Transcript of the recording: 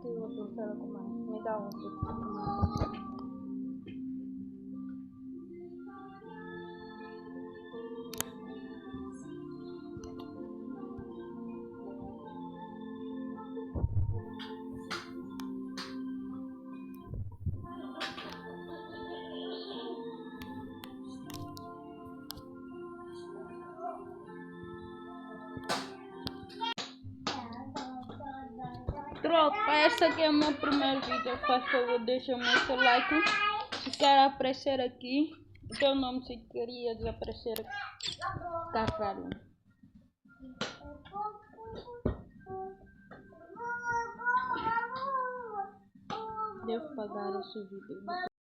aqui outro, sei lá como é. Me dá outro. Tropa, essa aqui é o meu primeiro vídeo. Faz favor, deixa o seu like. Se quer aparecer aqui, o teu nome se queria desaparecer. Tá claro. Devo pagar esse vídeo.